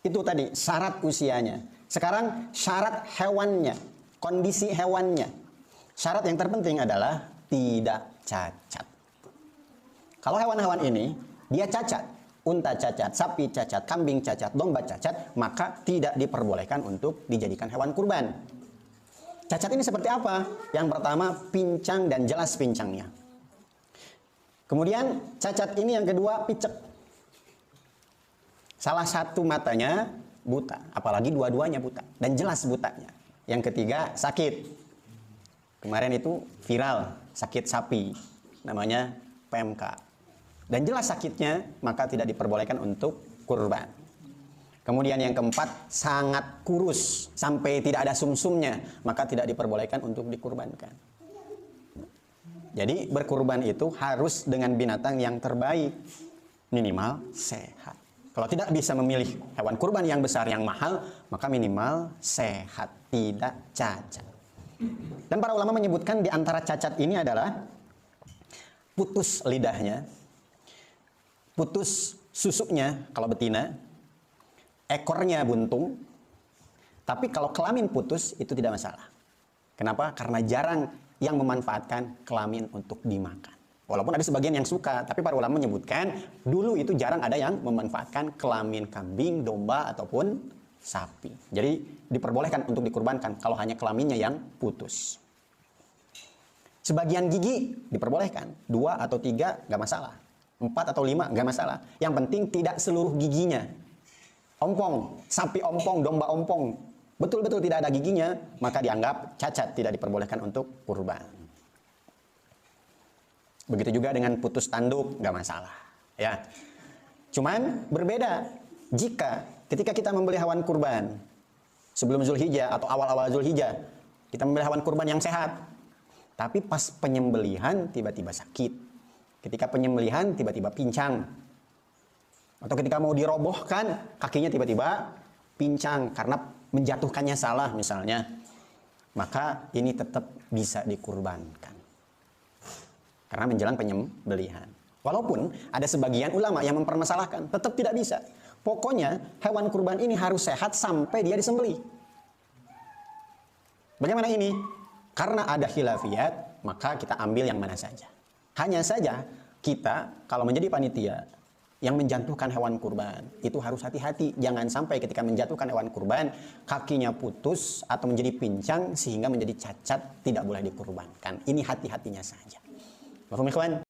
Itu tadi syarat usianya. Sekarang syarat hewannya, kondisi hewannya. Syarat yang terpenting adalah tidak cacat. Kalau hewan-hewan ini dia cacat, unta cacat, sapi cacat, kambing cacat, domba cacat, maka tidak diperbolehkan untuk dijadikan hewan kurban. Cacat ini seperti apa? Yang pertama, pincang dan jelas pincangnya. Kemudian cacat ini yang kedua, picek. Salah satu matanya buta, apalagi dua-duanya buta dan jelas butanya. Yang ketiga, sakit. Kemarin itu viral, sakit sapi, namanya PMK. Dan jelas sakitnya, maka tidak diperbolehkan untuk kurban. Kemudian yang keempat, sangat kurus sampai tidak ada sumsumnya, maka tidak diperbolehkan untuk dikurbankan. Jadi berkurban itu harus dengan binatang yang terbaik, minimal sehat. Kalau tidak bisa memilih hewan kurban yang besar, yang mahal, maka minimal sehat, tidak cacat. Dan para ulama menyebutkan di antara cacat ini adalah putus lidahnya, putus susuknya kalau betina, ekornya buntung. Tapi kalau kelamin putus itu tidak masalah. Kenapa? Karena jarang yang memanfaatkan kelamin untuk dimakan. Walaupun ada sebagian yang suka, tapi para ulama menyebutkan dulu itu jarang ada yang memanfaatkan kelamin kambing, domba ataupun sapi. Jadi diperbolehkan untuk dikurbankan kalau hanya kelaminnya yang putus. Sebagian gigi diperbolehkan, 2 atau 3 nggak masalah, 4 atau 5 nggak masalah. Yang penting tidak seluruh giginya. Ompong, sapi ompong, domba ompong, betul-betul tidak ada giginya, maka dianggap cacat, tidak diperbolehkan untuk kurban. Begitu juga dengan putus tanduk, nggak masalah. Ya, cuman berbeda jika ketika kita membeli hewan kurban sebelum Zulhijjah atau awal-awal Zulhijjah, kita membeli hewan kurban yang sehat, tapi pas penyembelihan tiba-tiba sakit, ketika penyembelihan tiba-tiba pincang, atau ketika mau dirobohkan kakinya tiba-tiba pincang karena menjatuhkannya salah misalnya, maka ini tetap bisa dikurbankan karena menjelang penyembelihan. Walaupun ada sebagian ulama yang mempermasalahkan, tetap tidak bisa. Pokoknya hewan kurban ini harus sehat sampai dia disembelih. Bagaimana ini? Karena ada khilafiyat, maka kita ambil yang mana saja. Hanya saja kita kalau menjadi panitia yang menjatuhkan hewan kurban, itu harus hati-hati. Jangan sampai ketika menjatuhkan hewan kurban, kakinya putus atau menjadi pincang sehingga menjadi cacat, tidak boleh dikurbankan. Ini hati-hatinya saja. Mafhum ikhwan?